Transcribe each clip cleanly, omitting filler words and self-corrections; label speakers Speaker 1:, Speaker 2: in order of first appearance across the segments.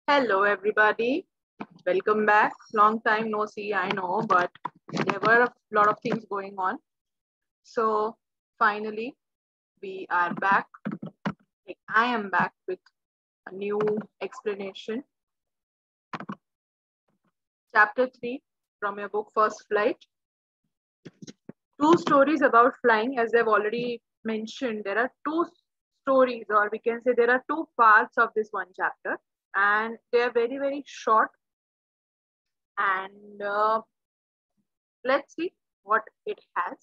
Speaker 1: Hello, everybody. Welcome back. Long time no see, I know, but there were a lot of things going on. So finally, we are back. I am back with a new explanation. Chapter 3 from your book First Flight. Two stories about flying, as I've already mentioned. There are two stories, or we can say there are two parts of this one chapter, and they are very, very short. And let's see what it has.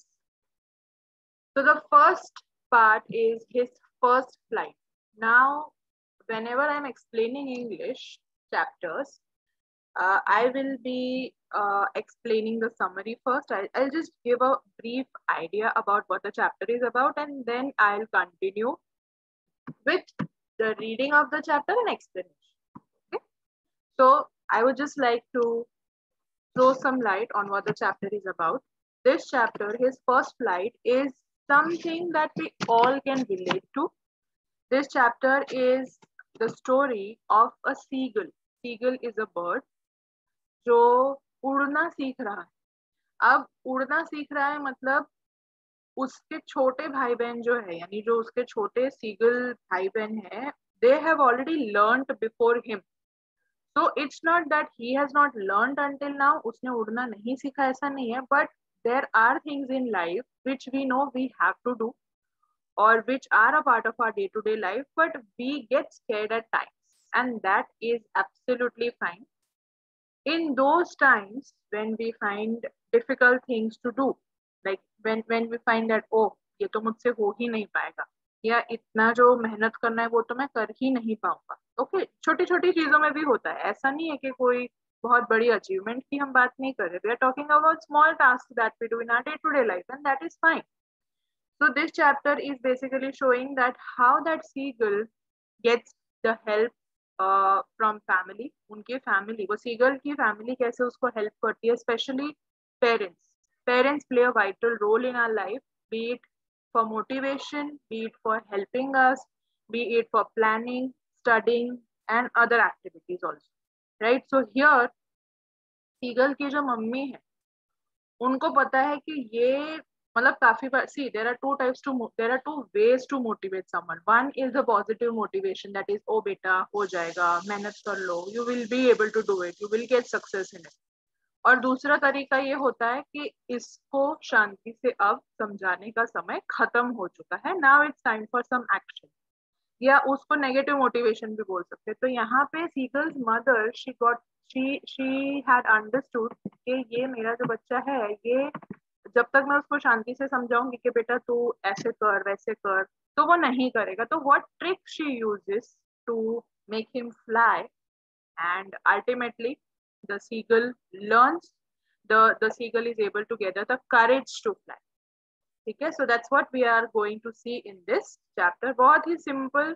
Speaker 1: So the first part is his first flight. Now, whenever I'm explaining English chapters, I will be explaining the summary first. I'll just give a brief idea about what the chapter is about, and then I'll continue with the reading of the chapter and explanation. Okay? So I would just like to throw some light on what the chapter is about. This chapter, his first flight, is something that we all can relate to. This chapter is the story of a seagull. Seagull is a bird जो उड़ना सीख रहा है. अब उड़ना सीख रहा है मतलब उसके छोटे भाई बहन जो है, यानी जो उसके छोटे सीगल भाई बहन है, they have already learned before him. So it's not that he has not learned until now. उसने उड़ना नहीं सीखा ऐसा नहीं है, but there are things in life which we know we have to do or which are a part of our day-to-day life, but we get scared at times, and that is absolutely fine. In those times when we find difficult things to do, like when we find that oh ये तो मुझसे हो ही नहीं पाएगा, या इतना जो मेहनत करना है वो तो मैं कर ही नहीं पाऊंगा. ओके, छोटी छोटी चीजों में भी होता है, ऐसा नहीं है कि कोई बहुत बड़ी अचीवमेंट की हम बात नहीं कर रहे. We are talking about small task that we do in our day to day life, and that is fine. So this chapter is basically showing that how that seagull gets the help from family. उनके family, वो seagull की family कैसे उसको help करती है, especially parents. Parents play a vital role in our life, be it for motivation, be it for helping us, be it for planning, studying, and other activities also. Right? So here, seagull की जो mummy है, उनको पता है कि ये मतलब काफी बार, see there are two ways to motivate someone. One is the positive motivation, that is oh बेटा हो जाएगा, मेहनत कर लो, you will be able to do it, you will get success in it. और दूसरा तरीका ये होता है कि इसको शांति से अब समझाने का समय खत्म हो चुका है, now it's time for some action. या उसको नेगेटिव मोटिवेशन भी बोल सकते हैं. तो यहाँ पे seagulls mother she had understood कि ये मेरा जो बच्चा है, ये जब तक मैं उसको शांति से समझाऊंगी कि बेटा तू ऐसे कर वैसे कर, तो वो नहीं करेगा. तो what trick she uses to make him fly, and ultimately the seagull learns, the seagull is able to gather the courage to fly. ठीक है, so that's what we are going to see in this chapter. बहुत ही simple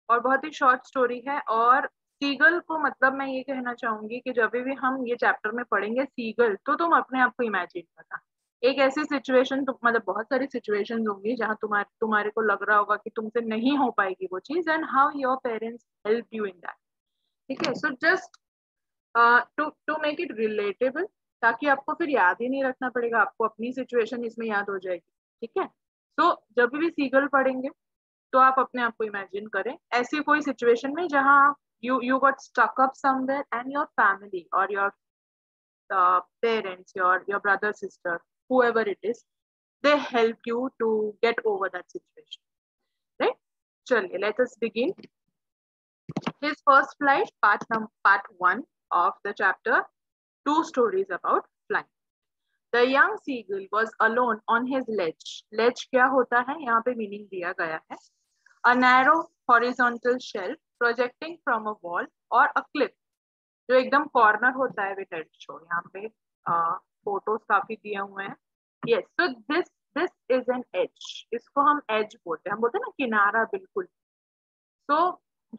Speaker 1: और बहुत ही short story है. और seagull को मतलब मैं ये कहना चाहूंगी कि जब भी हम ये चैप्टर में पढ़ेंगे सीगल, तो तुम अपने आप को इमेजिन करना एक ऐसी सिचुएशन, मतलब बहुत सारी सिचुएशंस होंगी जहां तुम्हारे को लग रहा होगा कि तुमसे नहीं हो पाएगी वो चीज, and how your parents help you in that. ठीक है, so just to make it relatable, ताकि आपको फिर याद ही नहीं रखना पड़ेगा, आपको अपनी सिचुएशन इसमें याद हो जाएगी. ठीक है, तो जब भी सीगल पढ़ेंगे तो आप अपने आप को इमेजिन करें ऐसी कोई सिचुएशन में जहां you got stuck up somewhere and your family or your parents, your brother, sister, whoever it is, they help you to get over that situation. Right? Chaliye, let us begin. His first flight, part 1 of the chapter, two stories about flying. The young seagull was alone on his ledge. Ledge क्या होता है, यहाँ पे meaning दिया गया है. A narrow horizontal shelf projecting from a wall or a cliff. जो एकदम कॉर्नर होता है विद एज शो. यहाँ पे फोटोज काफी दिए हुए हैं. Yes, so this is an edge. इसको हम एज बोलते हैं, हम बोलते हैं ना किनारा बिल्कुल. सो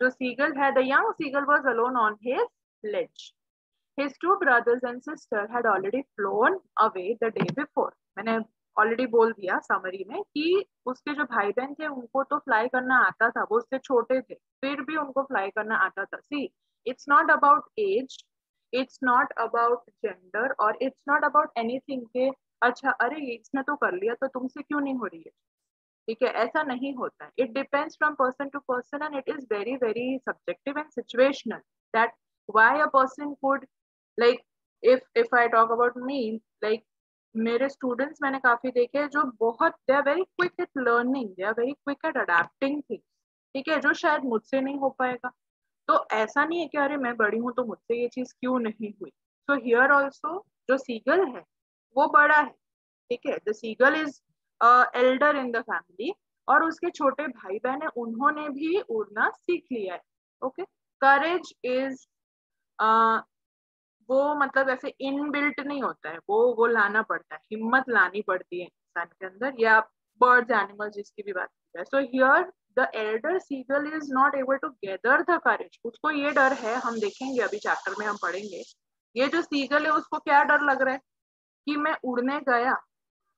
Speaker 1: जो सीगल है, the young seagull was alone on his ledge. His two brothers and sister had already flown away the day before. मैंने ऑलरेडी बोल दिया समरी में कि उसके जो भाई बहन थे उनको तो फ्लाई करना आता था, वो उससे छोटे थे फिर भी उनको फ्लाई करना आता था. See, it's not about age, it's not about gender और इट्स नॉट अबाउट एनीथिंग के अच्छा अरे इसने तो कर लिया तो तुमसे क्यों नहीं हो रही है. ठीक है, ऐसा नहीं होता है. It depends from person to person and it is very very subjective and situational that why a person could like if I talk about me, like मेरे स्टूडेंट्स मैंने काफी देखे हैं जो बहुत they are very quick at learning, they are very quick at adapting things. ठीक है, जो शायद मुझसे नहीं हो पाएगा. तो ऐसा नहीं है कि अरे मैं बड़ी हूँ तो मुझसे ये चीज क्यों नहीं हुई. सो हियर ऑल्सो जो सीगल है वो बड़ा है. ठीक है, the seagull is elder in the family और उसके छोटे भाई बहन है उन्होंने भी उड़ना सीख लिया है. ओके, करेज इज वो मतलब ऐसे इनबिल्ट नहीं होता है, वो लाना पड़ता है, हिम्मत लानी पड़ती है इंसान के अंदर या बर्ड्स एनिमल जिसकी भी बात की जाए. So here the elder seagull is not able to gather the courage. उसको ये डर है, हम देखेंगे अभी चैप्टर में हम पढ़ेंगे, ये जो सीगल है उसको क्या डर लग रहा है कि मैं उड़ने गया.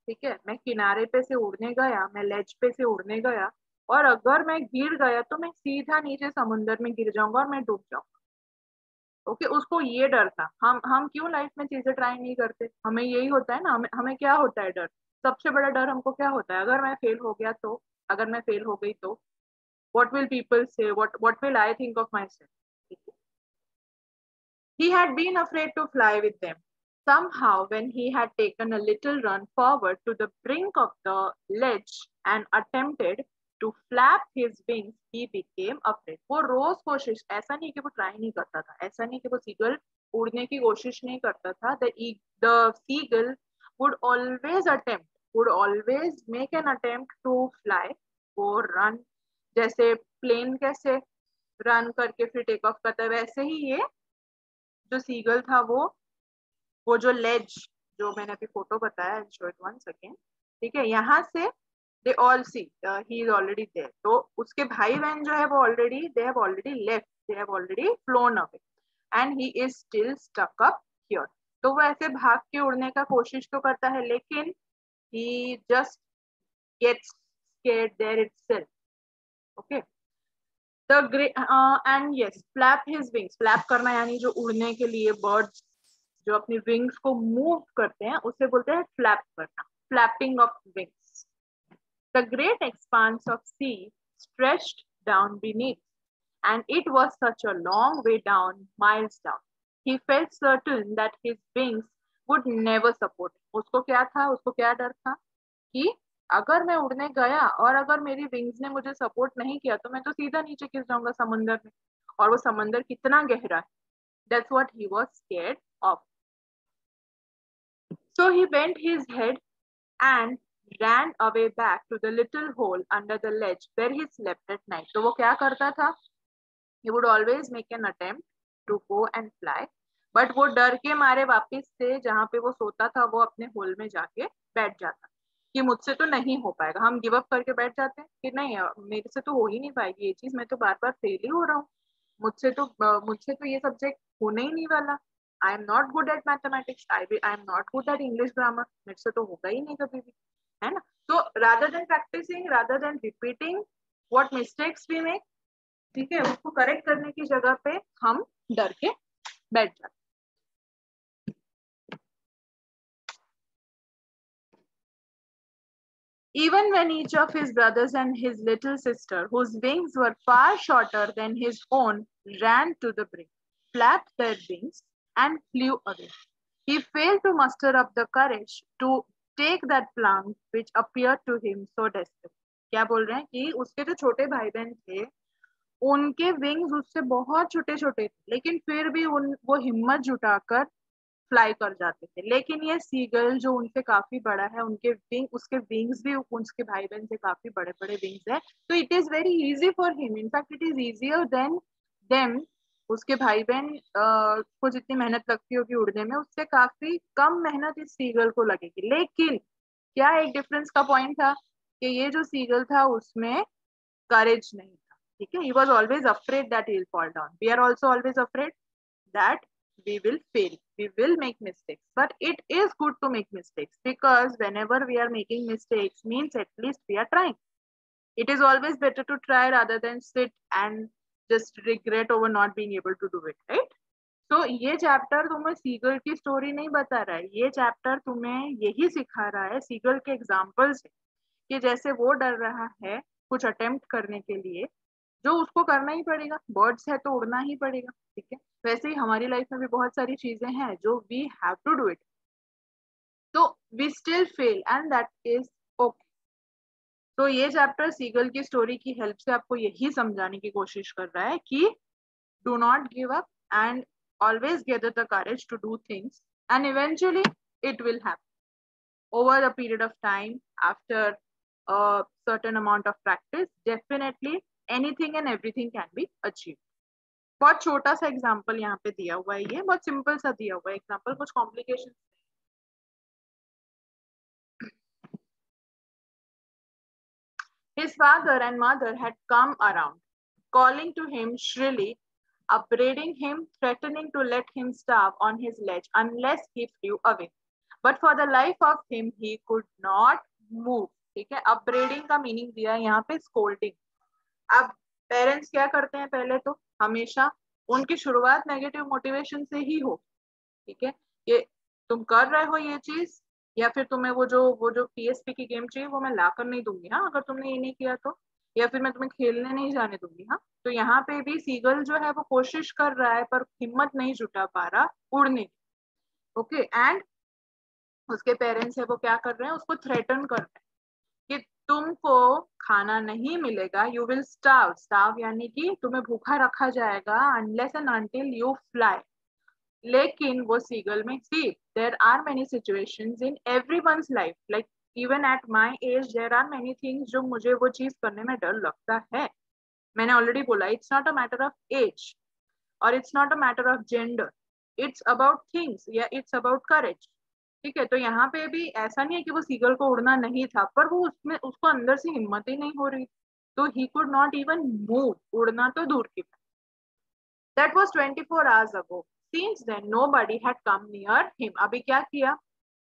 Speaker 1: ठीक है, मैं किनारे पे से उड़ने गया, मैं लेज पे से उड़ने गया और अगर मैं गिर गया तो मैं सीधा नीचे समुंदर में गिर जाऊंगा और मैं डूब जाऊंगा. ओके, उसको ये डर था. हम क्यों लाइफ में चीजें ट्राई नहीं करते, हमें यही होता है ना. हमें क्या होता है डर, सबसे बड़ा डर हमको क्या होता है, अगर मैं फेल हो गया तो, अगर मैं फेल हो गई तो what will people say, what will I think of myself. He had been afraid to fly with them. Somehow, when he had taken a little run forward to the brink of the ledge and attempted to flap his wings, he became afraid. वो रोज कोशिश, ऐसा नहीं कि वो try नहीं करता था, ऐसा नहीं कि वो सीगल उड़ने की कोशिश नहीं करता था. The seagull would always attempt, would always make an attempt to fly. वो run, जैसे प्लेन कैसे रन करके फिर टेक ऑफ करता है, वैसे ही ये जो सीगल था वो जो लेज जो मैंने अभी फोटो बताया, शो इट वंस अगेन. ठीक है, यहाँ से they all see he is already there. तो उसके भाई बहन जो है वो already they have already left, they have already flown away and he is still stuck up here. तो वो ऐसे भाग के उड़ने का कोशिश तो करता है लेकिन he just gets scared there itself. Okay, and yes flap his wings. Flap करना यानी जो उड़ने के लिए बर्ड्स जो अपनी विंग्स को मूव करते हैं उसे बोलते हैं फ्लैप करना, flapping of wings. The great expanse of sea stretched down beneath and it was such a long way down, miles down. He felt certain that his wings would never support him. उसको क्या था, उसको क्या डर था कि अगर मैं उड़ने गया और अगर मेरी विंग्स ने मुझे सपोर्ट नहीं किया तो मैं तो सीधा नीचे गिर जाऊंगा समंदर में, और वो समंदर कितना गहरा है. That's what he was scared of. So he bent his head and ran away back to the little hole under the ledge where he slept at night. तो वो क्या करता था, he would always make an attempt to go and fly, but वो डर के मारे वापस से जहाँ पे वो सोता था वो अपने होल में जाके बैठ जाता कि मुझसे तो नहीं हो पाएगा. हम गिव अप करके बैठ जाते हैं कि नहीं मेरे से तो हो ही नहीं पाएगी ये चीज, मैं तो बार बार फेल ही हो रहा हूँ, मुझसे तो ये सब्जेक्ट होने ही नहीं वाला. I am not good at mathematics, I am not good at English grammar, मेरे से तो होगा ही नहीं कभी भी, है ना. तो rather than practising, rather than repeating what mistakes we make, ठीक है, उसको करेक्ट करने की जगह पे हम डर के बैठ जाते. Even when each of his brothers and his little sister, whose wings were far shorter than his own, ran to the brink, flapped their wings, and flew away, he failed to muster up the courage to take that plunge which appeared to him so desperate. क्या बोल रहे हैं कि उसके जो छोटे भाई बहन थे उनके विंग्स उससे बहुत छोटे छोटे थे लेकिन फिर भी वो हिम्मत जुटाकर फ्लाई कर जाते थे. लेकिन ये सीगल जो उनसे काफी बड़ा है, उसके विंग्स भी उसके भाई बहन से काफी बड़े बड़े विंग्स है, तो it is very easy for him. In fact it is easier than them. उसके भाई बहन को जितनी मेहनत लगती होगी उड़ने में उससे काफी कम मेहनत इस सीगल को लगेगी. लेकिन क्या एक डिफरेंस का पॉइंट था कि ये जो सीगल था उसमें करेज नहीं था. ठीक है, he was always afraid that he'll fall down. We are also always afraid that we will fail, we will make mistakes, but it is good to make mistakes, because whenever we are making mistakes means at least we are trying. It is always better to try rather than sit and just regret over not being able to do it, right? तो ये chapter तुम्हें seagull की story नहीं बता रहा है, ये chapter तुम्हें यही सिखा रहा है सीगल के एग्जाम्पल से, कि जैसे वो डर रहा है कुछ अटेम्प्ट करने के लिए, जो उसको करना ही पड़ेगा, बर्ड्स है तो उड़ना ही पड़ेगा, ठीक है। वैसे ही हमारी लाइफ में भी बहुत सारी चीजें हैं जो we have to do it, तो we still fail and that is okay. तो ये चैप्टर सीगल की स्टोरी की हेल्प से आपको यही समझाने की कोशिश कर रहा है कि do not give up and always gather the courage to do things, and eventually it will happen over a period of time. After a certain amount of practice, definitely anything and everything can be achieved. बहुत छोटा सा example यहाँ पे दिया हुआ है, ये बहुत सिंपल सा दिया हुआ है एग्जाम्पल, कुछ complication. His father and mother had come around, calling to him shrilly, upbraiding him, threatening to let him starve on his ledge unless he flew away. But for the life of him, he could not move. ठीक है, upbraiding का meaning दिया है यहाँ पे scolding. अब parents क्या करते हैं, पहले तो हमेशा उनकी शुरुआत नेगेटिव मोटिवेशन से ही हो, ठीक है, ये तुम कर रहे हो ये चीज, या फिर तुम्हें वो जो PSP की गेम चाहिए वो मैं ला कर नहीं दूंगी, हाँ अगर तुमने ये नहीं किया तो, या फिर मैं तुम्हें खेलने नहीं जाने दूंगी, हाँ। तो यहाँ पे भी सीगल जो है वो कोशिश कर रहा है पर हिम्मत नहीं जुटा पा रहा उड़ने की, ओके। एंड उसके पेरेंट्स है वो क्या कर रहे हैं, उसको थ्रेटन कर रहे हैं कि तुमको खाना नहीं मिलेगा, यू विल स्टार्व, स्टार्व यानी कि तुम्हें भूखा रखा जाएगा, unless and until you fly. लेकिन वो सीगल में, see there are many situations in everyone's life, like even at my age there are many things जो मुझे वो चीज करने में डर लगता है। मैंने ऑलरेडी बोला, it's not a matter of age और it's not a matter of gender, it's about things या इट्स अबाउट करेज, ठीक है। तो यहाँ पे भी ऐसा नहीं है कि वो सीगल को उड़ना नहीं था, पर वो उसमें उसको अंदर से हिम्मत ही नहीं हो रही, तो he could not even move, उड़ना तो दूर की बात। That was 24 hours ago. Since then, nobody had come near him. अभी क्या किया,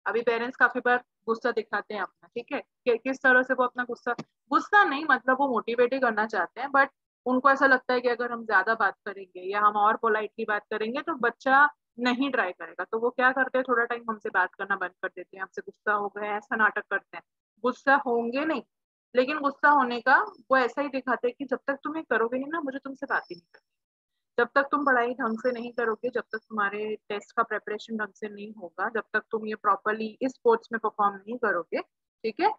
Speaker 1: अभी पेरेंट्स काफी बार गुस्सा दिखाते हैं अपना, ठीक है, कि किस तरह से वो अपना गुस्सा नहीं मतलब वो मोटिवेट ही करना चाहते हैं, बट उनको ऐसा लगता है कि अगर हम ज्यादा बात करेंगे या हम और पोलाइटली बात करेंगे तो बच्चा नहीं ट्राई करेगा, तो वो क्या करते हैं, थोड़ा टाइम हमसे बात करना बंद कर देते हैं, हमसे गुस्सा हो गया ऐसा नाटक करते हैं। गुस्सा होंगे नहीं, लेकिन गुस्सा होने का वो ऐसा ही दिखाते हैं कि जब तक तुम ये करोगे नहीं ना, मुझे तुमसे बात ही नहीं करनी, जब तक तुम पढ़ाई ढंग से नहीं करोगे, जब तक तुम्हारे टेस्ट का प्रेपरेशन ढंग से नहीं होगा, जब तक तुम ये प्रॉपरली इस स्पोर्ट्स में परफॉर्म नहीं करोगे, ठीक है,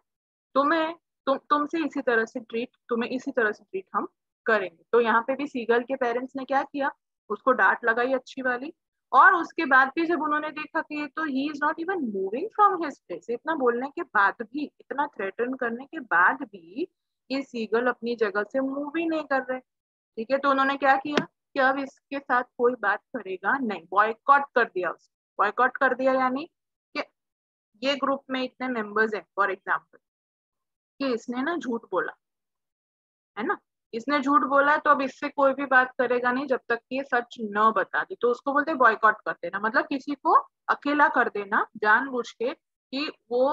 Speaker 1: तुम्हें तुमसे इसी तरह से ट्रीट, तुम्हें इसी तरह से ट्रीट हम करेंगे। तो यहाँ पे भी सीगल के पेरेंट्स ने क्या किया, उसको डांट लगाई अच्छी वाली, और उसके बाद भी जब उन्होंने देखा कि तो he is not even moving from his place, इतना बोलने के बाद भी, इतना थ्रेटन करने के बाद भी ये सीगल अपनी जगह से मूव ही नहीं कर रहे, ठीक है। तो उन्होंने क्या किया कि अब इसके साथ कोई बात करेगा नहीं, बॉयकॉट कर दिया उसको, बॉयकॉट कर दिया यानी कि ये ग्रुप में इतने मेंबर्स हैं फॉर एग्जांपल, कि इसने ना झूठ बोला है ना, इसने झूठ बोला, तो अब इससे कोई भी बात करेगा नहीं जब तक कि ये सच न बता दी, तो उसको बोलते हैं बॉयकॉट कर देना, मतलब किसी को अकेला कर देना जानबूझ के कि वो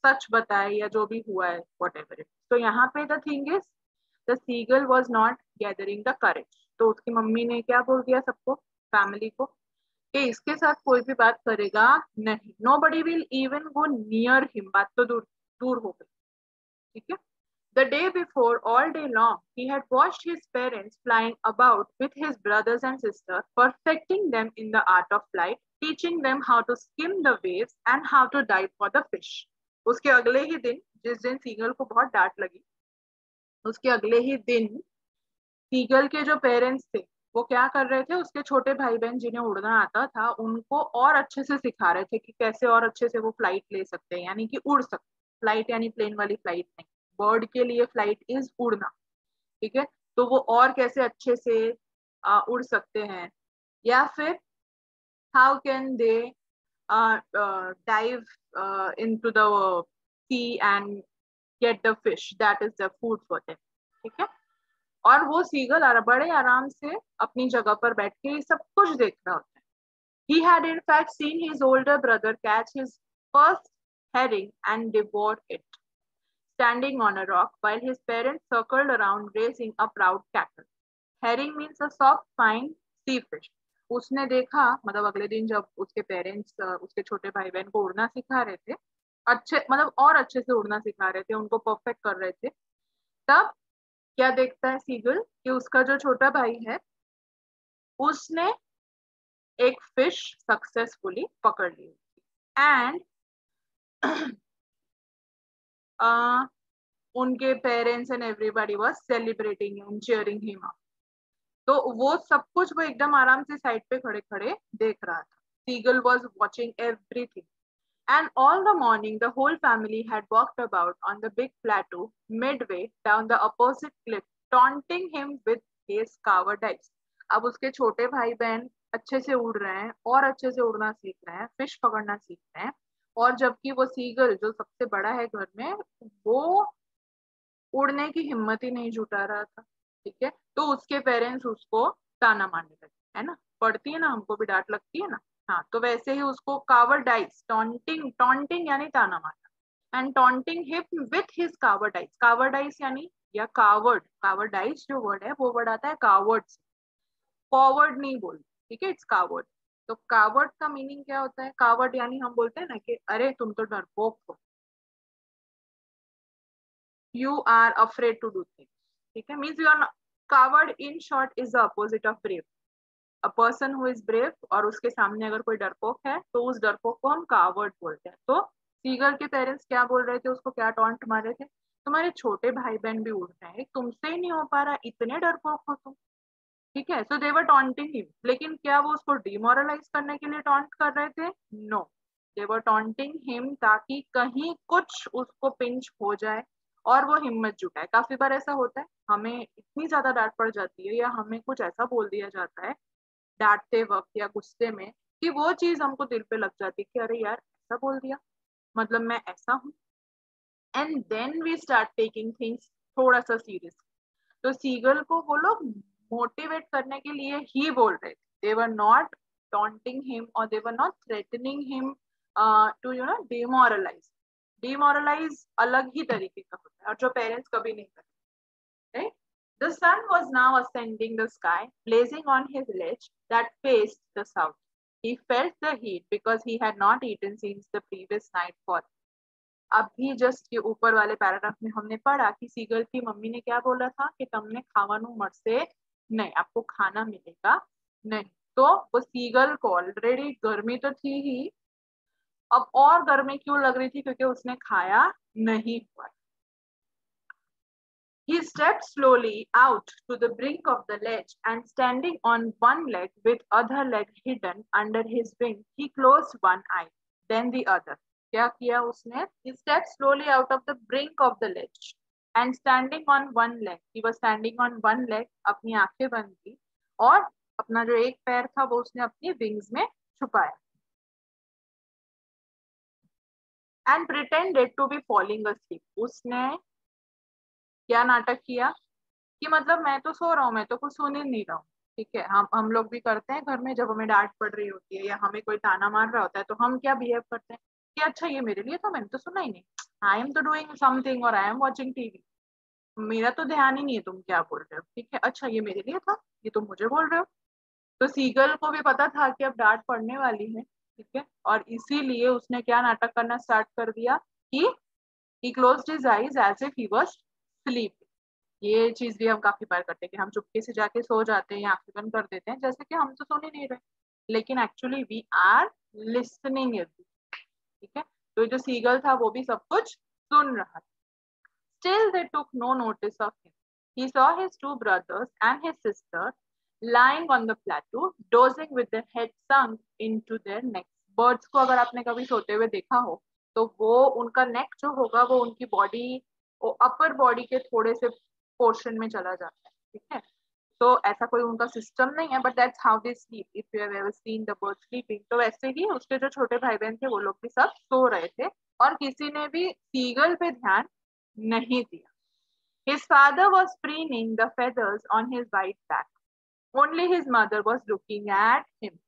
Speaker 1: सच बताए या जो भी हुआ है व्हाटएवर इट। तो यहाँ पे the thing is the seagull was not gathering the courage, तो उसकी मम्मी ने क्या बोल दिया सबको, फैमिली को, कि इसके साथ कोई भी बात करेगा नहीं, nobody will even go near him, बात तो दूर दूर हो गई, ठीक है। The day before, all day long, he had watched his parents flying about with his brothers and sisters, perfecting them in the art of flight, teaching them how to skim the waves and how to dive for the fish. उसके अगले ही दिन, जिस दिन seagull को बहुत डांट लगी, उसके अगले ही दिन सीगल के जो पेरेंट्स थे वो क्या कर रहे थे, उसके छोटे भाई बहन जिन्हें उड़ना आता था उनको और अच्छे से सिखा रहे थे कि कैसे और अच्छे से वो फ्लाइट ले सकते हैं, यानी कि उड़ सकते, फ्लाइट यानी प्लेन वाली फ्लाइट नहीं, बर्ड के लिए फ्लाइट इज उड़ना, ठीक है। तो वो और कैसे अच्छे से उड़ सकते हैं, या फिर how can they dive into the sea and get the fish that is the food for them, ठीक है। और वो सीगल बड़े आराम से अपनी जगह पर बैठ के सब कुछ देख रहा होता है. He had in fact seen his older brother catch his first herring and devour it, standing on a rock while his parents circled around raising a proud cackle. Herring means a soft, fine sea fish. उसने देखा, मतलब अगले दिन जब उसके parents उसके छोटे भाई बहन को उड़ना सिखा रहे थे, अच्छे मतलब और अच्छे से उड़ना सिखा रहे थे, उनको परफेक्ट कर रहे थे, तब क्या देखता है सीगल कि उसका जो छोटा भाई है उसने एक फिश सक्सेसफुली पकड़ ली एंड उनके parents and everybody was celebrating and cheering him up. तो वो सब कुछ वो एकदम आराम से साइड पे खड़े खड़े देख रहा था. Seagull was watching everything. And all the morning, the whole family had walked about on the big plateau midway down the opposite cliff, taunting him with his cowardice. अब उसके छोटे भाई बहन अच्छे से उड़ रहे हैं और अच्छे से उड़ना सीख रहे हैं, फिश पकड़ना सीख रहे हैं, और जबकि वो सीगल जो सबसे बड़ा है घर में, वो उड़ने की हिम्मत ही नहीं जुटा रहा था. ठीक है, तो उसके पेरेंट्स उसको ताना मारने लगे, है ना, पड़ती है ना, हमको भी डांट लगती है ना. हाँ, तो वैसे ही उसको कावर्डाइज, टॉन्टिंग, टॉन्टिंग यानी ताना मारना, and taunting him with his कावर्डाइज. कावर्डाइज यानी या कावर्ड, कावर्डाइज जो वर्ड है वो वर्ड आता है कावर्ड से. फॉरवर्ड नहीं बोल, ठीक है, इट्स कावर्ड. तो कावर्ड का मीनिंग क्या होता है? कावर्ड यानी हम बोलते हैं ना कि अरे तुम तो डरपोक हो, you are afraid to do things. ठीक है, means you are not, coward in short is the opposite of brave. A person who is brave और उसके सामने अगर कोई डरपोक है तो उस डरपोक को हम कावर्ड बोलते हैं. तो सीगल के पेरेंट्स क्या बोल रहे थे, उसको क्या टॉन्ट मार रहे थे, तुम्हारे छोटे भाई बहन भी उड़ रहे हैं, तुमसे ही नहीं हो पा रहा, इतने डरपोक हो तुम. ठीक है, सो दे वर टॉन्टिंग हिम. लेकिन क्या वो उसको डिमोरलाइज करने के लिए टॉन्ट कर रहे थे? नो, दे वर टॉन्टिंग हिम ताकि कहीं कुछ उसको पिंच हो जाए और वो हिम्मत जुटाए. काफी बार ऐसा होता है, हमें इतनी ज्यादा डांट पड़ जाती है या हमें कुछ ऐसा बोल दिया जाता है डांटते वक्त या गुस्से में कि वो चीज हमको दिल पे लग जाती है कि अरे यार ऐसा बोल दिया, मतलब मैं ऐसा हूँ. And then we start taking things थोड़ा सा सीरियस. तो सीगल को वो लोग मोटिवेट करने के लिए ही बोल रहे थे. They were not taunting him और they were not threatening him to demoralize. Demoralize अलग ही तरीके का होता है और जो पेरेंट्स कभी नहीं करते. Right? The sun was now ascending the sky, blazing on his ledge that faced the south. He felt the heat because he had not eaten since the previous night for. अभी just ये ऊपर वाले paragraph में हमने पढ़ा कि seagull की mummy ने क्या बोला था कि तुमने खावानू मरसे नहीं, आपको खाना मिलेगा नहीं. तो वो सीगल को ऑलरेडी गर्मी तो थी ही, अब और गर्मी क्यों लग रही थी, क्योंकि उसने खाया नहीं हुआ. He stepped slowly out to the brink of the ledge and standing on one leg with other leg hidden under his wing, he closed one eye, then the other. क्या किया उसने? He stepped slowly out of the brink of the ledge and standing on one leg. He was standing on one leg. अपनी आंखें बंद की और अपना जो एक पैर था वो उसने अपनी विंग्स में छुपाया. And pretended to be falling asleep. उसने क्या नाटक किया कि मतलब मैं तो सो रहा हूँ, मैं तो कुछ सुन ही नहीं रहा हूँ. ठीक है, हम लोग भी करते हैं घर में, जब हमें डांट पड़ रही होती है या हमें कोई ताना मार रहा होता है तो हम क्या बिहेव करते हैं कि अच्छा ये मेरे लिए था, मैंने तो सुना ही नहीं, आई एम तो डूइंग समथिंग और आई एम वॉचिंग टीवी, मेरा तो ध्यान ही नहीं है तुम क्या बोल रहे हो. ठीक है, अच्छा ये मेरे लिए था, ये तुम मुझे बोल रहे हो. तो सीगल को भी पता था कि अब डांट पड़ने वाली है. ठीक है, और इसीलिए उसने क्या नाटक करना स्टार्ट कर दिया कि he closed his eyes as if he was sleeping. ये चीज भी हम काफी बार करते हैं कि हम चुपके से जाके सो जाते हैं या आंखें बंद कर देते हैं जैसे कि हम तो सुन ही नहीं रहे, लेकिन actually we are listening everything. ठीक है, तो जो सीगल था वो भी सब कुछ सुन रहा था. Still they took no notice of him. He saw his two brothers and his sister lying on the plateau, dozing with their heads sunk into their necks. Birds को अगर आपने कभी सोते हुए देखा हो तो वो उनका नेक जो होगा वो उनकी बॉडी, वो अपर बॉडी के थोड़े से पोर्शन में चला जाता है. ठीक है, तो ऐसा कोई उनका सिस्टम नहीं है, but that's how they sleep. If you have ever seen the bird sleeping, तो वैसे ही उसके जो छोटे भाई बहन थे वो लोग भी सब सो रहे थे और किसी ने भी सीगल पे ध्यान नहीं दिया. His father was preening the feathers on his white back. Only his mother was looking at him.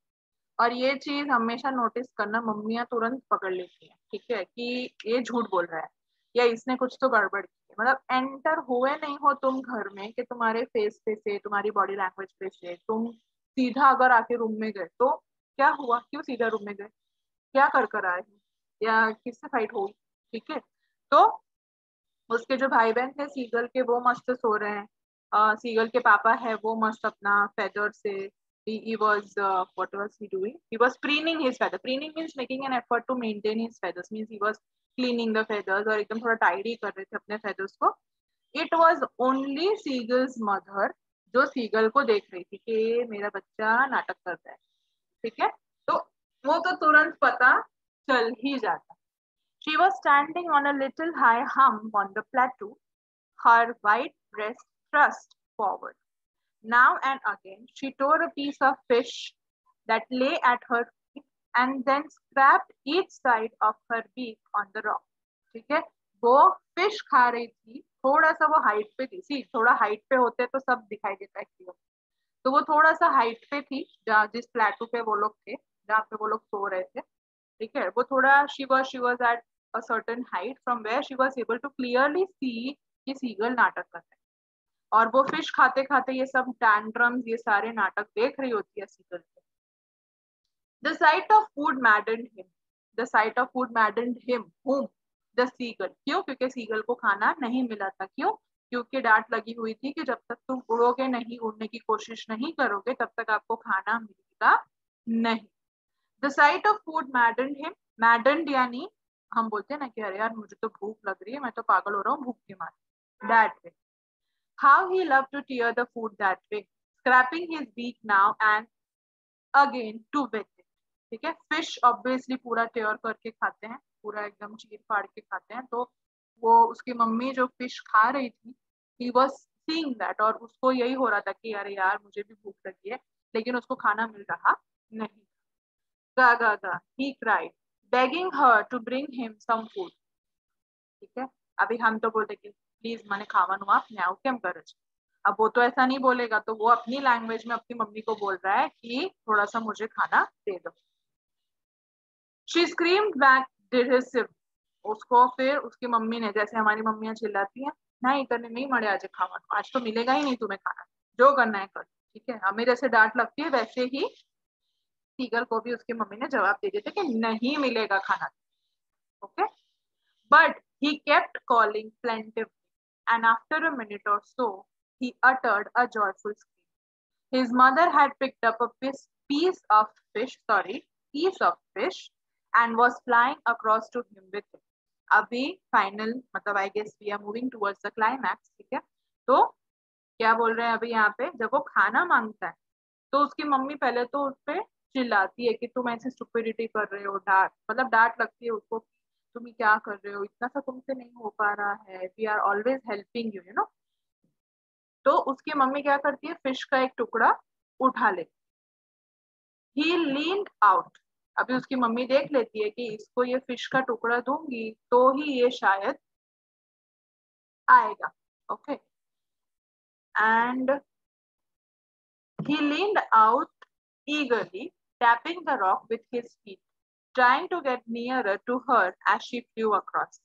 Speaker 1: और ये चीज हमेशा नोटिस करना, मम्मियां तुरंत पकड़ लेती हैं, ठीक है, कि ये झूठ बोल रहा है या इसने कुछ तो गड़बड़ की है। मतलब एंटर हुए नहीं हो तुम घर में कि तुम्हारे फेस पे से, तुम्हारी बॉडी लैंग्वेज पे से तुम सीधा अगर आके रूम में गए तो क्या हुआ, क्यों सीधा रूम में गए, क्या कर आए या किससे फाइट होगी, ठीक है। तो उसके जो भाई बहन थे सीगल के, वो मस्त सो रहे हैं। सीगल के पापा है वो मस्त अपना फेदर से, he was what was he doing, he was preening his feather. Preening means making an effort to maintain his feathers, means he was cleaning the feathers और एकदम थोड़ा टाइडी कर रहे थे अपने feathers को। It was only Seagull's mother जो seagull को देख रही थी कि मेरा बच्चा नाटक कर रहा है, ठीक है। तो वो तो तुरंत पता चल ही जाता। She was standing on a little high hump on the plateau, her white breast thrust forward. Now and again, she tore a piece of fish that lay at her feet and then scraped each side of her beak on the rock. ठीक है, वो fish खा रही थी, थोड़ा सा वो height पे थी, सी थोड़ा हाइट पे होते तो सब दिखाई देता है क्लियर। तो वो थोड़ा सा हाइट पे थी, जहाँ जिस प्लेटू पे वो लोग थे, जहाँ पे वो लोग सो रहे थे, ठीक है। वो थोड़ा she was at a certain height from where she was able to clearly see कि सीगल नाटक कर रहा है। और वो फिश खाते खाते ये सब टैंट्रम्स, ये सारे नाटक देख रही होती है सीगल पे। The sight of food maddened him. The sight of food maddened him. Whom? The seagull. क्यों? क्योंकि सीगल को खाना नहीं मिला था। क्यों? क्योंकि डांट लगी हुई थी कि जब तक तुम उड़ोगे नहीं, उड़ने की कोशिश नहीं करोगे, तब तक आपको खाना मिलेगा नहीं। The sight of food maddened him. Maddened यानी हम बोलते हैं ना कि अरे यार मुझे तो भूख लग रही है, मैं तो पागल हो रहा हूँ भूख के मारे। That way. How he loved to tear the food that way, scraping his beak now and again to wet it. ठीक है, फिश ऑब्वियसली पूरा टेयर करके खाते हैं, पूरा एकदम चीर फाड़ के खाते हैं। तो वो उसकी मम्मी जो फिश खा रही थी, he was seeing that, और उसको यही हो रहा था कि अरे यार मुझे भी भूख लगी है, लेकिन उसको खाना मिल रहा नहीं। गा गा गा, he cried, begging her to bring him some food. ठीक है, अभी हम तो बोलते कि प्लीज मैंने खावानु आप न्याव केम करे छे। अब वो तो ऐसा नहीं बोलेगा, तो वो अपनी लैंग्वेज में अपनी मम्मी को बोल रहा है कि थोड़ा सा मुझे खाना दे दो। She screamed back derisive. उसको फिर उसकी मम्मी ने, जैसे हमारी मम्मियां चिल्लाती हैं, नहीं करने नहीं मरे आज खावा, आज तो मिलेगा ही नहीं तुम्हें खाना, जो करना है कर, ठीक है। हमें जैसे डांट लगती है वैसे ही सीगल को भी उसकी मम्मी ने जवाब दे दिया था कि नहीं मिलेगा खाना, okay. But he kept calling plaintively, and after a minute or so, he uttered a joyful scream. His mother had picked up a piece of fish, and was flying across to him with it. अभी final, मतलब I guess we are moving towards the climax, ठीक है। तो क्या बोल रहे हैं अभी यहाँ पे, जब वो खाना मांगता है तो उसकी मम्मी पहले तो उस पर चिल्लाती है कि तुम ऐसी स्टुपिडिटी कर रहे हो, डांट, मतलब डांट लगती है उसको, तुम क्या कर रहे हो, इतना सा तुमसे नहीं हो पा रहा है, we are always helping you, you know. तो उसकी मम्मी क्या करती है, फिश का एक टुकड़ा उठा लेती, ही लीन्ड आउट। अभी उसकी मम्मी देख लेती है कि इसको ये फिश का टुकड़ा दूंगी तो ही ये शायद आएगा, okay. And he leaned out eagerly, tapping the rock with his feet, trying to get nearer to her as she flew across.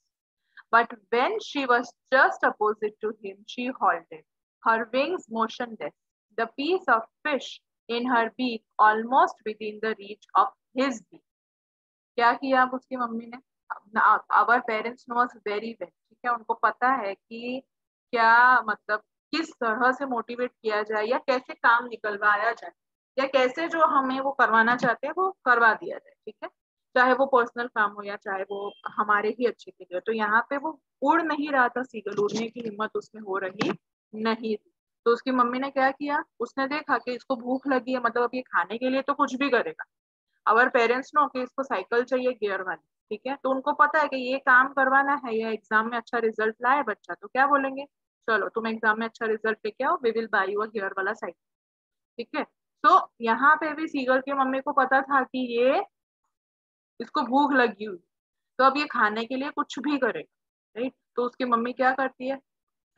Speaker 1: But when she was just opposite to him, she halted, her wings motionless, the piece of fish in her beak almost within the reach of his beak. क्या किया अब उसकी mummy ने, our parents knows very well, ठीक है, उनको पता है कि क्या मतलब किस तरह से मोटिवेट किया जाए या कैसे काम निकलवाया जाए या कैसे जो हमें वो करवाना चाहते हैं वो करवा दिया जाए, ठीक है, चाहे वो पर्सनल काम हो या चाहे वो हमारे ही अच्छे के लिए। तो यहाँ पे वो उड़ नहीं रहा था सीगल, उड़ने की हिम्मत उसमें हो रही नहीं थी। तो उसकी मम्मी ने क्या किया, उसने देखा कि इसको भूख लगी है, मतलब अब ये खाने के लिए तो कुछ भी करेगा। अवर पेरेंट्स नो कि इसको साइकिल चाहिए गियर वाली, ठीक है, तो उनको पता है कि ये काम करवाना है या एग्जाम में अच्छा रिजल्ट लाए बच्चा, तो क्या बोलेंगे, चलो तुम एग्जाम में अच्छा रिजल्ट लेके आओ, we will buy you a gear वाला साइकिल, ठीक है। तो यहाँ पे भी सीगल की मम्मी को पता था कि ये इसको भूख लगी हुई, तो अब ये खाने के लिए कुछ भी करेगा, राइट। तो उसकी मम्मी क्या करती है,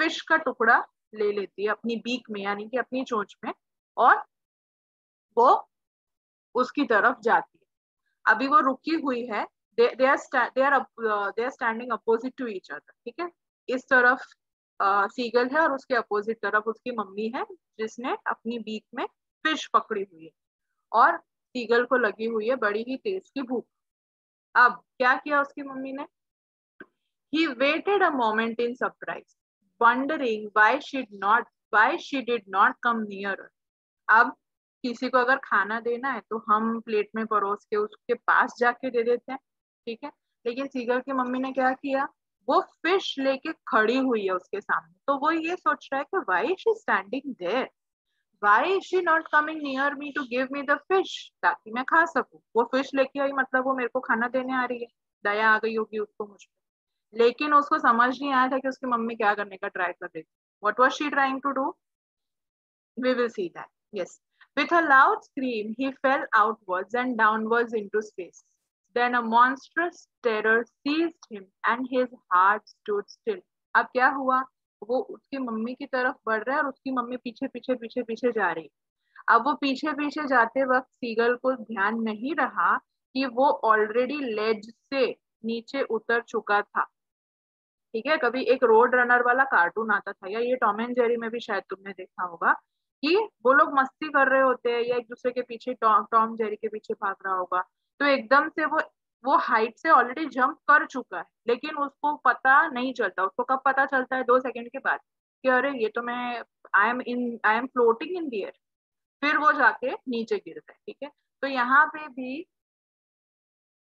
Speaker 1: फिश का टुकड़ा ले लेती है अपनी बीक में, यानी कि अपनी चोंच में, और वो उसकी तरफ जाती है। अभी वो रुकी हुई है, they are standing opposite to each other, ठीक है। इस तरफ सीगल है और उसके अपोजिट तरफ उसकी मम्मी है, जिसने अपनी बीक में फिश पकड़ी हुई है, और सीगल को लगी हुई है बड़ी ही तेज की भूख। अब क्या किया उसकी मम्मी ने? He waited a moment in surprise, wondering why she did not come nearer. अब किसी को अगर खाना देना है तो हम प्लेट में परोस के उसके पास जाके दे देते हैं, ठीक है। लेकिन सीगर की मम्मी ने क्या किया? वो फिश लेके खड़ी हुई है उसके सामने, तो वो ये सोच रहा है कि why she standing there, why is she not coming near me to give me the fish, ताकि मैं खा सकूं। वो फिश लेके आई, मतलब वो मेरे को खाना देने आ रही है, दया आ गई होगी उसको मुझ पे। लेकिन उसको समझ नहीं आया था कि उसकी मम्मी क्या करने का ट्राई कर रही थी। What was she trying to do? We will see that. Yes. With a loud scream, he fell outwards and downwards into space. Then a monstrous terror seized him and his heart stood still. अब क्या हुआ? वो उसकी mummy की तरफ बढ़ रहा है और उसकी मम्मी पीछे पीछे पीछे पीछे जा रही है। अब वो पीछे पीछे जाते वक्त सीगल को ध्यान नहीं रहा कि वो ऑलरेडी लेज से नीचे उतर चुका था, ठीक है। कभी एक रोड रनर वाला कार्टून आता था, या ये टॉम एंड जेरी में भी शायद तुमने देखा होगा, कि वो लोग मस्ती कर रहे होते हैं या एक दूसरे के पीछे, टॉम जेरी के पीछे भाग रहा होगा, तो एकदम से वो हाइट से ऑलरेडी जंप कर चुका है, लेकिन उसको पता नहीं चलता। उसको कब पता चलता है? 2 सेकंड के बाद, कि अरे ये तो मैं, I am floating in the air. फिर वो जाके नीचे गिरता है, ठीक है। तो यहाँ पे भी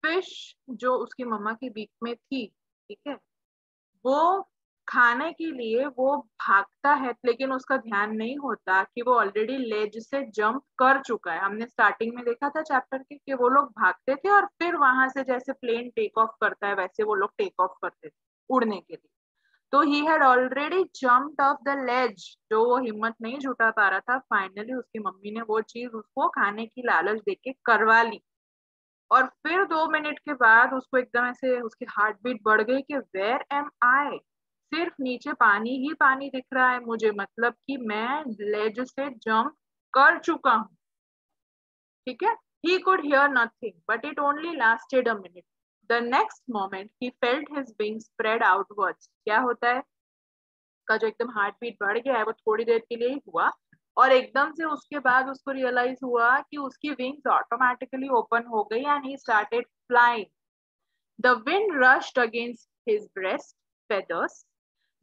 Speaker 1: फिश जो उसकी मम्मा की बीक में थी, ठीक है, वो खाने के लिए वो भागता है, लेकिन उसका ध्यान नहीं होता कि वो ऑलरेडी लेज से जंप कर चुका है। हमने स्टार्टिंग में देखा था चैप्टर के कि वो लोग भागते थे और फिर वहां से जैसे प्लेन टेक ऑफ करता है वैसे वो लोग टेक ऑफ करते थे उड़ने के लिए। तो he had already jumped of the ledge, जो वो हिम्मत नहीं जुटा पा रहा था। फाइनली उसकी मम्मी ने वो चीज उसको खाने की लालच देके करवा ली, और फिर 2 मिनट के बाद उसको एकदम ऐसे उसकी हार्ट बीट बढ़ गई कि वेयर एम आई, सिर्फ नीचे पानी ही पानी दिख रहा है मुझे, मतलब कि मैं लेज से जंप कर चुका हूँ, ठीक है। He could hear nothing but it only lasted a minute. The next moment he felt his wing spread outwards. क्या होता है का जो एकदम हार्ट बीट बढ़ गया है वो थोड़ी देर के लिए ही हुआ, और एकदम से उसके बाद उसको रियलाइज हुआ कि उसकी विंग्स ऑटोमेटिकली ओपन हो गई and he started flying. The wind rushed against his breast feathers,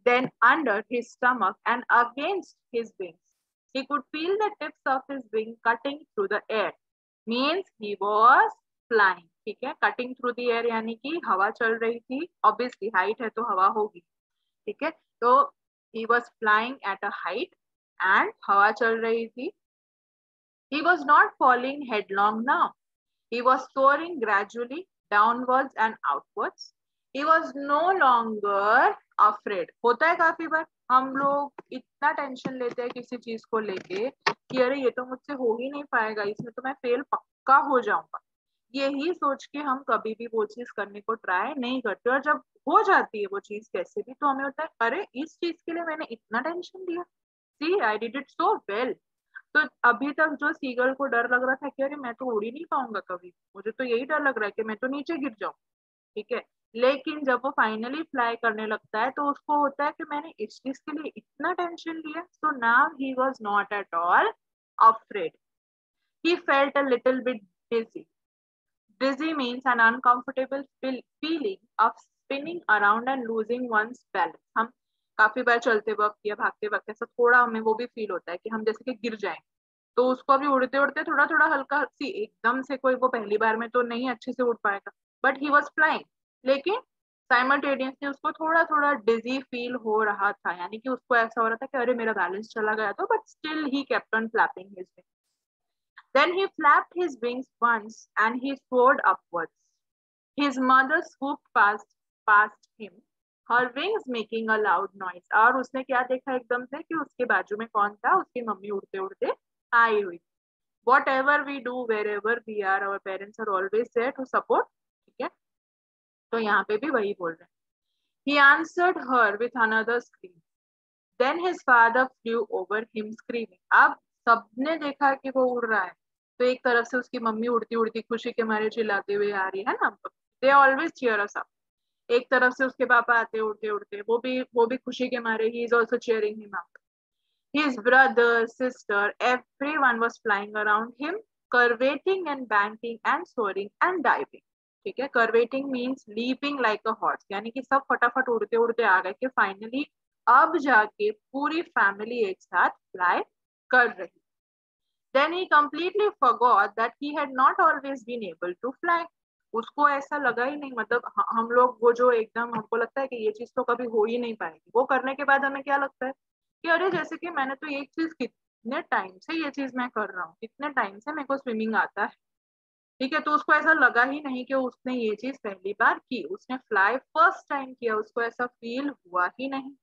Speaker 1: then under his stomach and against his wings. He could feel the tips of his wing cutting through the air. Means he was flying. ठीक है, cutting through the air यानी कि हवा चल रही थी, obviously height है तो हवा होगी, ठीक है। तो he was flying at a height and हवा चल रही थी। He was not falling headlong now. He was soaring gradually downwards and outwards. He was no longer afraid. होता है काफी बार हम लोग इतना टेंशन लेते हैं किसी चीज को लेके कि अरे ये तो मुझसे हो ही नहीं पाएगा, इसमें तो मैं फेल पक्का हो जाऊंगा। यही सोच के हम कभी भी वो चीज करने को ट्राई नहीं करते, और जब हो जाती है वो चीज कैसे भी, तो हमें होता है अरे इस चीज के लिए मैंने इतना टेंशन लिया, see I did it so well. तो अभी तक जो सीगल को डर लग रहा था कि अरे मैं तो उड़ ही नहीं पाऊंगा कभी, मुझे तो यही डर लग रहा है कि मैं तो नीचे गिर जाऊं, ठीक है। लेकिन जब वो फाइनली फ्लाई करने लगता है तो उसको होता है कि मैंने इस चीज के लिए इतना टेंशन लिया। So now he was not at all afraid. He felt a little bit dizzy. Dizzy means an uncomfortable feeling of spinning around and losing one's balance. हम काफी बार चलते वक्त या भागते वक्त ऐसा थोड़ा हमें वो भी फील होता है कि हम जैसे कि गिर जाएं, तो उसको अभी उड़ते उड़ते थोड़ा थोड़ा हल्का सी, एकदम से कोई वो पहली बार में तो नहीं अच्छे से उड़ पाएगा, बट ही वॉज फ्लाइंग। लेकिन साइमल्टेनियसली उसको थोड़ा थोड़ा डिजी फील हो रहा था, यानी कि उसको ऐसा हो रहा था कि अरे मेरा बैलेंस चला गया था, but still he kept on flapping his wings. Then he flapped his wings once and he soared upwards. His mother swooped past him, her wings making a loud noise. और उसने क्या देखा एकदम से कि उसके बाजू में कौन था? उसकी मम्मी उड़ते उड़ते आई हुई। Whatever we do, wherever we are, our parents are always there to support, ठीक है। तो यहाँ पे भी वही बोल रहे हैं। He answered her with another scream. Then his father flew over him screaming. अब सबने देखा कि वो उड़ रहा है, तो एक तरफ से उसकी मम्मी उड़ती उड़ती खुशी के मारे चिल्लाते हुए आ रही है ना, they always cheer us up. एक तरफ से उसके पापा आते उड़ते उड़ते, वो भी खुशी के मारे, he is also cheering him up. His brother, sister, everyone was flying around him, curvating and banking and soaring and diving. ठीक है, curvating means leaping like a horse, यानी कि सब फटाफट उड़ते उड़ते आ गए कि फाइनली अब जाके पूरी फैमिली एक साथ फ्लाई कर रही। Then he completely forgot that he had not always been able to fly. उसको ऐसा लगा ही नहीं, मतलब हम लोग वो जो एकदम हमको लगता है कि ये चीज तो कभी हो ही नहीं पाएगी, वो करने के बाद हमें क्या लगता है कि अरे जैसे कि मैंने तो एक चीज कितने टाइम से ये चीज मैं कर रहा हूँ, कितने टाइम से मेरे को स्विमिंग आता है। ठीक है, तो उसको ऐसा लगा ही नहीं कि उसने ये चीज पहली बार की, उसने फ्लाई फर्स्ट टाइम किया, उसको ऐसा फील हुआ ही नहीं।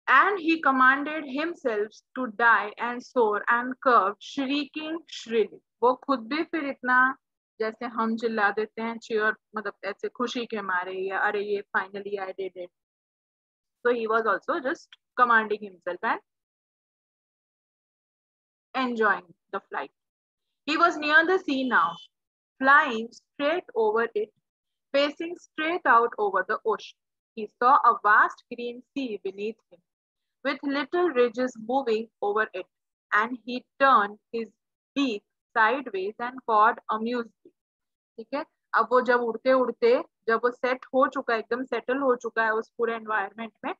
Speaker 1: And he commanded himself to die and soar and curve, shrieking shrilly. वो खुद भी फिर इतना जैसे हम चिल्ला देते हैं cheer, मतलब ऐसे खुशी के मारे, या अरे ये finally I did it. So he was also just commanding himself and enjoying the flight. He was near the sea now, flying straight over it, facing straight out over the ocean. He saw a vast green sea beneath him, with little ridges moving over it, and he turned his beak sideways and cawed amusedly. ठीक है, अब वो जब उड़ते उड़ते, जब वो set हो चुका है, एकदम सेटल हो चुका है उस पूरे एनवायरनमेंट में,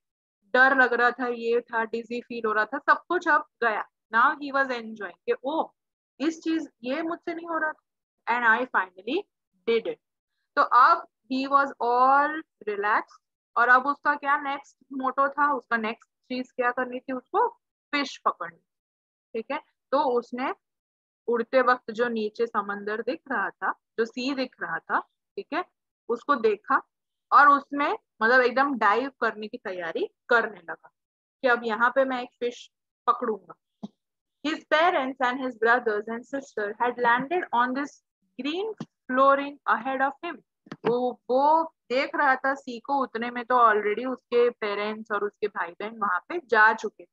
Speaker 1: डर लग रहा था, ये था, डिजी फील हो रहा था, सब कुछ अब गया। नाउ ही वाज एंजॉयिंग कि ओ इस चीज ये मुझसे नहीं हो रहा था, and I finally did it. तो अब ही वाज ऑल रिलैक्स, और अब उसका क्या नेक्स्ट मोटो था, उसका नेक्स्ट चीज क्या करनी थी, उसको फिश पकड़नी। ठीक है, तो उसने उड़ते वक्त जो नीचे समंदर दिख रहा था, जो सी दिख रहा था, ठीक है, उसको देखा और उसमें मतलब एकदम डाइव करने की तैयारी करने लगा कि अब यहाँ पे मैं एक fish पकड़ूंगा। His parents and his brothers and sister had landed on this green flooring ahead of him. वो देख रहा था सी को, उतने में तो ऑलरेडी उसके पेरेंट्स और उसके भाई बहन वहां पे जा चुके।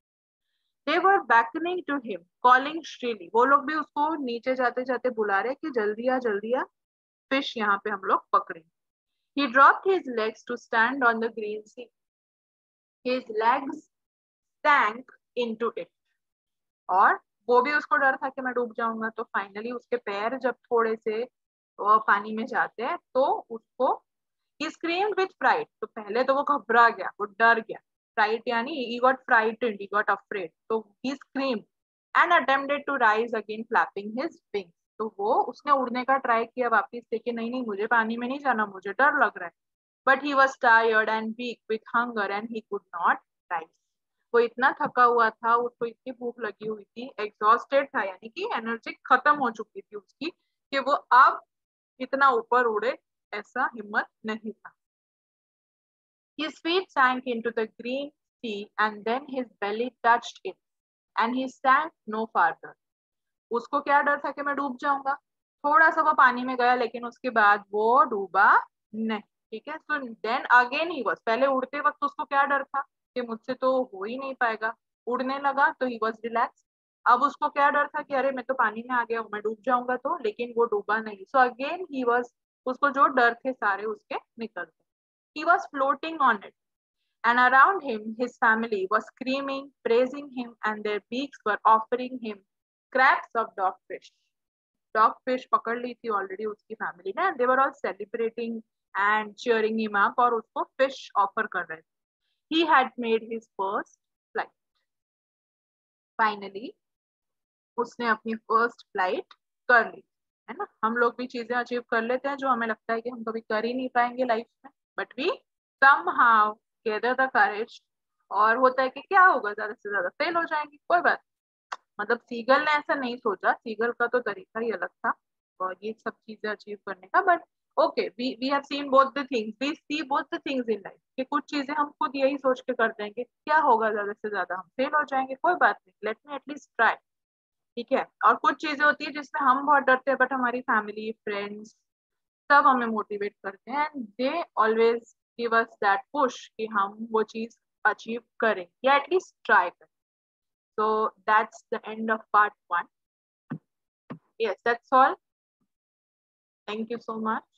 Speaker 1: They were beckoning to him, calling shrilly. वो लोग भी उसको नीचे जाते जाते बुला रहे कि जल्दी आ, फिश यहाँ पे हम लोग पकड़े। He dropped his legs to stand on the green sea. His legs sank into it. और वो भी उसको डर था कि मैं डूब जाऊंगा, तो फाइनली उसके पैर जब थोड़े से पानी में जाते हैं तो उसको he screamed with fright. तो पहले तो वो घबरा गया, वो डर गया, fright यानी he got frightened, he got afraid, तो he screamed and attempted to rise again flapping his wings. तो वो उसने उड़ने का ट्राई किया वापस से कि नहीं मुझे पानी में नहीं जाना, मुझे डर लग रहा है, but he was tired and weak with hunger and he could not rise. वो इतना थका हुआ था, उसको इतनी भूख लगी हुई थी, एग्जॉस्टेड था, यानी कि एनर्जी खत्म हो चुकी थी उसकी, कि वो अब इतना ऊपर उड़े ऐसा हिम्मत नहीं था। His feet sank into the green sea and then his belly touched it and he sank no farther. उसको क्या डर था कि मैं डूब जाऊंगा, थोड़ा सा वो पानी में गया लेकिन उसके बाद वो डूबा नहीं। ठीक है, so then again he was, पहले उड़ते वक्त उसको क्या डर था कि मुझसे तो हो ही नहीं पाएगा, उड़ने लगा तो ही वाज रिलैक्स। अब उसको क्या डर था कि अरे मैं तो पानी में आ गया हूँ, मैं डूब जाऊंगा, तो लेकिन वो डूबा नहीं। सो अगेन ही वाज, उसको जो डर थे सारे उसके निकल गए। He was floating on it, and around him his family was screaming, praising him, and their beaks were offering him scraps of dogfish. Dogfish पकड़ ली थी ऑलरेडी उसकी फैमिली ने, and they were all celebrating and cheering him up, और उसको fish offer कर रहे थे। He had made his first flight. Finally, उसने अपनी फर्स्ट फ्लाइट कर ली, है ना। हम लोग भी चीजें अचीव कर लेते हैं जो हमें लगता है कि हम कभी कर ही नहीं पाएंगे लाइफ में, but we somehow gather the courage, और होता है कि क्या होगा, ज्यादा से ज्यादा फेल हो जाएंगे, कोई बात। मतलब सीगल ने ऐसा नहीं सोचा, सीगल का तो तरीका ही अलग था और ये सब चीजें अचीव करने का, but okay, we have seen both the things, we see both the things in life, कि कुछ चीजें हम खुद यही सोच के करते हैं कि क्या होगा, ज्यादा से ज्यादा हम फेल हो जाएंगे, कोई बात नहीं, लेट मी एटलीस्ट ट्राई। ठीक है, और कुछ चीजें होती है जिसमें हम बहुत डरते हैं, बट हमारी फैमिली, फ्रेंड्स सब हमें मोटिवेट करते हैं, and they always give us that push कि हम वो चीज अचीव करें या एटलीस्ट ट्राई करें. So that's the end of part 1. Yes, that's all. Thank you so much.